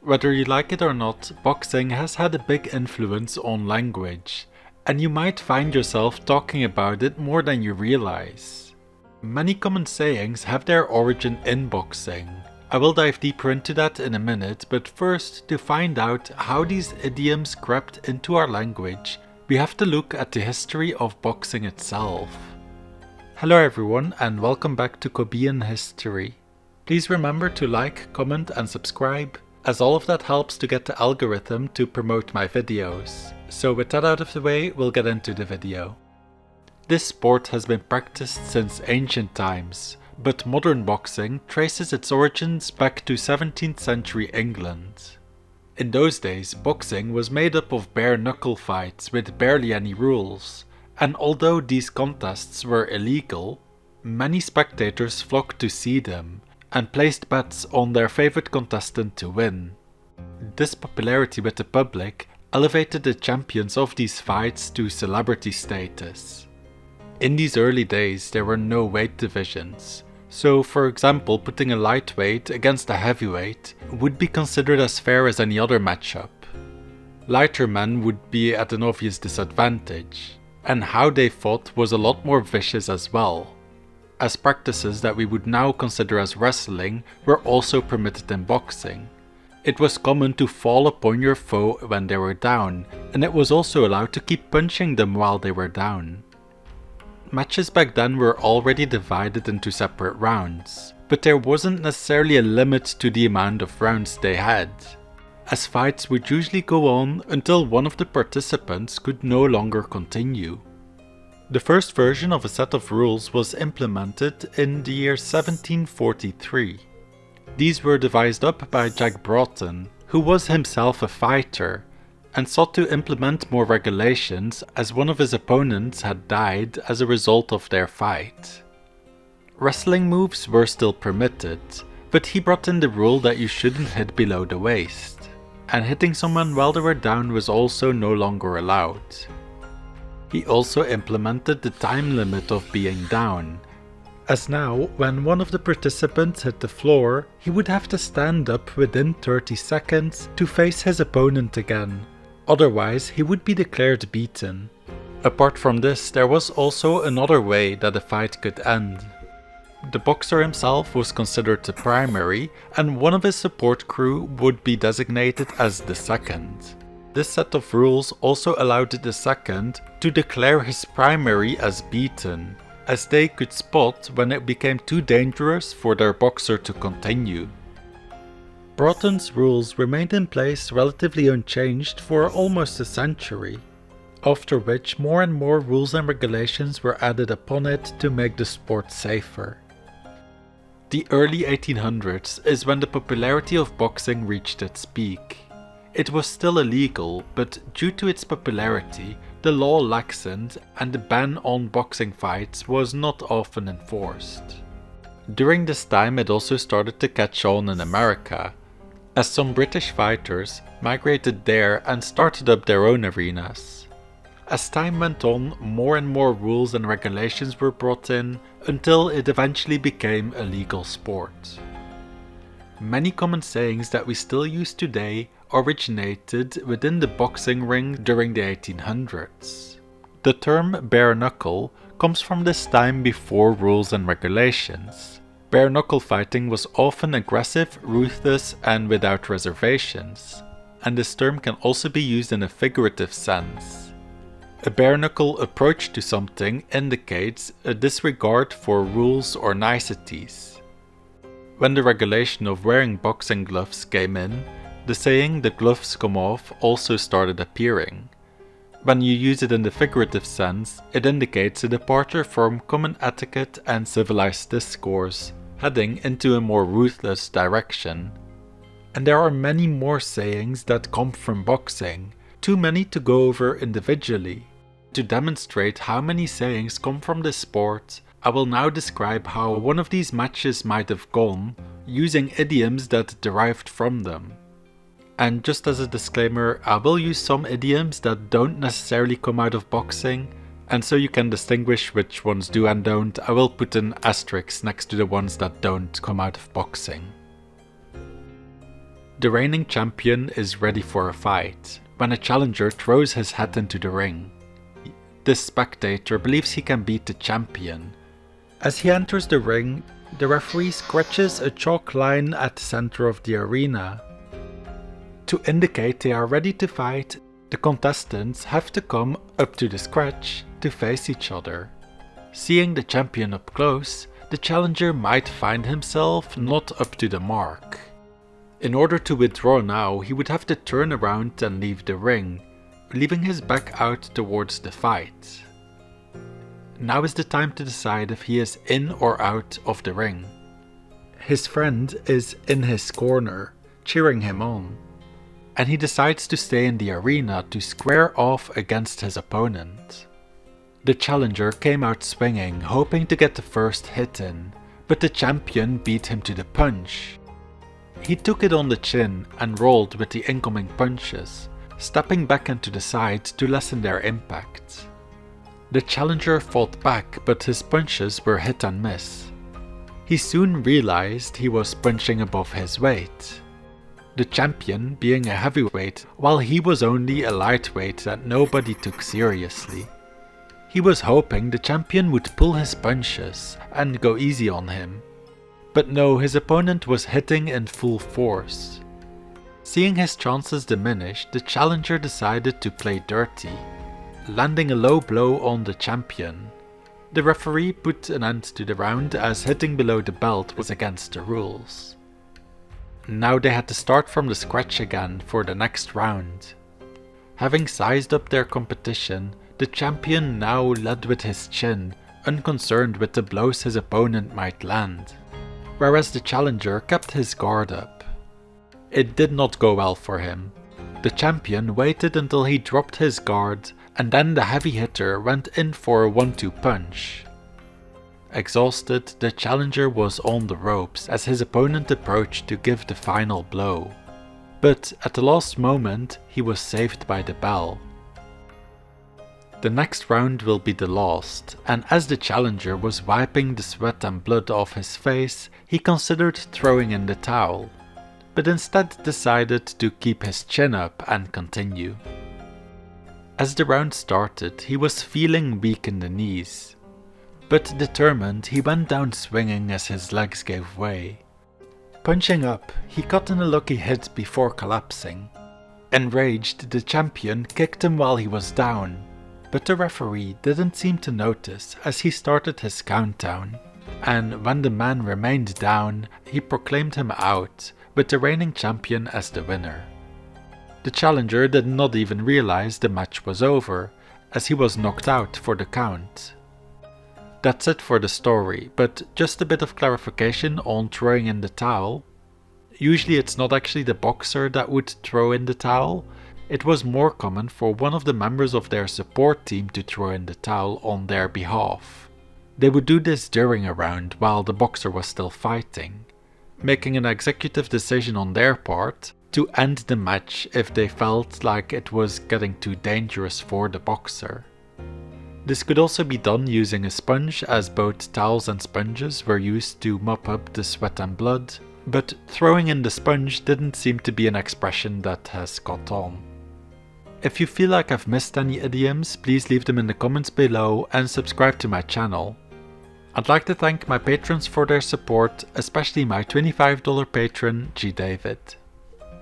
Whether you like it or not, boxing has had a big influence on language, and you might find yourself talking about it more than you realize. Many common sayings have their origin in boxing. I will dive deeper into that in a minute, but first, to find out how these idioms crept into our language, we have to look at the history of boxing itself. Hello everyone, and welcome back to Kobean History. Please remember to like, comment and subscribe, as all of that helps to get the algorithm to promote my videos. So with that out of the way, we'll get into the video. This sport has been practiced since ancient times, but modern boxing traces its origins back to 17th century England. In those days, boxing was made up of bare-knuckle fights with barely any rules, and although these contests were illegal, many spectators flocked to see them and placed bets on their favorite contestant to win. This popularity with the public elevated the champions of these fights to celebrity status. In these early days there were no weight divisions, so for example putting a lightweight against a heavyweight would be considered as fair as any other matchup. Lighter men would be at an obvious disadvantage, and how they fought was a lot more vicious as well, as practices that we would now consider as wrestling were also permitted in boxing. It was common to fall upon your foe when they were down, and it was also allowed to keep punching them while they were down. Matches back then were already divided into separate rounds, but there wasn't necessarily a limit to the amount of rounds they had, as fights would usually go on until one of the participants could no longer continue. The first version of a set of rules was implemented in the year 1743. These were devised up by Jack Broughton, who was himself a fighter, and sought to implement more regulations as one of his opponents had died as a result of their fight. Wrestling moves were still permitted, but he brought in the rule that you shouldn't hit below the waist, and hitting someone while they were down was also no longer allowed. He also implemented the time limit of being down, as now when one of the participants hit the floor, he would have to stand up within 30 seconds to face his opponent again, otherwise he would be declared beaten. Apart from this, there was also another way that a fight could end. The boxer himself was considered the primary, and one of his support crew would be designated as the second. This set of rules also allowed the second to declare his primary as beaten, as they could spot when it became too dangerous for their boxer to continue. Broughton's rules remained in place relatively unchanged for almost a century, after which more and more rules and regulations were added upon it to make the sport safer. The early 1800s is when the popularity of boxing reached its peak. It was still illegal, but due to its popularity, the law laxened and the ban on boxing fights was not often enforced. During this time it also started to catch on in America, as some British fighters migrated there and started up their own arenas. As time went on, more and more rules and regulations were brought in until it eventually became a legal sport. Many common sayings that we still use today originated within the boxing ring during the 1800s. The term bare-knuckle comes from this time before rules and regulations. Bare-knuckle fighting was often aggressive, ruthless and without reservations, and this term can also be used in a figurative sense. A bare-knuckle approach to something indicates a disregard for rules or niceties. When the regulation of wearing boxing gloves came in, the saying "the gloves come off" also started appearing. When you use it in the figurative sense, it indicates a departure from common etiquette and civilized discourse, heading into a more ruthless direction. And there are many more sayings that come from boxing, too many to go over individually. To demonstrate how many sayings come from this sport, I will now describe how one of these matches might have gone, using idioms that derived from them. And just as a disclaimer, I will use some idioms that don't necessarily come out of boxing, and so you can distinguish which ones do and don't, I will put an asterisk next to the ones that don't come out of boxing. The reigning champion is ready for a fight when a challenger throws his head into the ring. This spectator believes he can beat the champion. As he enters the ring, the referee scratches a chalk line at the center of the arena. To indicate they are ready to fight, the contestants have to come up to the scratch to face each other. Seeing the champion up close, the challenger might find himself not up to the mark. In order to withdraw now, he would have to turn around and leave the ring, leaving his back out towards the fight. Now is the time to decide if he is in or out of the ring. His friend is in his corner, cheering him on, and he decides to stay in the arena to square off against his opponent. The challenger came out swinging, hoping to get the first hit in, but the champion beat him to the punch. He took it on the chin and rolled with the incoming punches, stepping back into the side to lessen their impact. The challenger fought back, but his punches were hit and miss. He soon realized he was punching above his weight. The champion being a heavyweight, while he was only a lightweight that nobody took seriously. He was hoping the champion would pull his punches and go easy on him. But no, his opponent was hitting in full force. Seeing his chances diminish, the challenger decided to play dirty, landing a low blow on the champion. The referee put an end to the round as hitting below the belt was against the rules. Now they had to start from the scratch again for the next round. Having sized up their competition, the champion now led with his chin, unconcerned with the blows his opponent might land, whereas the challenger kept his guard up. It did not go well for him. The champion waited until he dropped his guard, and then the heavy hitter went in for a 1-2 punch. Exhausted, the challenger was on the ropes as his opponent approached to give the final blow. But at the last moment, he was saved by the bell. The next round will be the last, and as the challenger was wiping the sweat and blood off his face, he considered throwing in the towel, but instead decided to keep his chin up and continue. As the round started, he was feeling weak in the knees, but determined, he went down swinging as his legs gave way. Punching up, he got in a lucky hit before collapsing. Enraged, the champion kicked him while he was down, but the referee didn't seem to notice as he started his countdown, and when the man remained down, he proclaimed him out, with the reigning champion as the winner. The challenger did not even realize the match was over, as he was knocked out for the count. That's it for the story, but just a bit of clarification on throwing in the towel. Usually it's not actually the boxer that would throw in the towel. It was more common for one of the members of their support team to throw in the towel on their behalf. They would do this during a round while the boxer was still fighting, making an executive decision on their part to end the match if they felt like it was getting too dangerous for the boxer. This could also be done using a sponge, as both towels and sponges were used to mop up the sweat and blood, but throwing in the sponge didn't seem to be an expression that has caught on. If you feel like I've missed any idioms, please leave them in the comments below and subscribe to my channel. I'd like to thank my patrons for their support, especially my $25 patron G. David.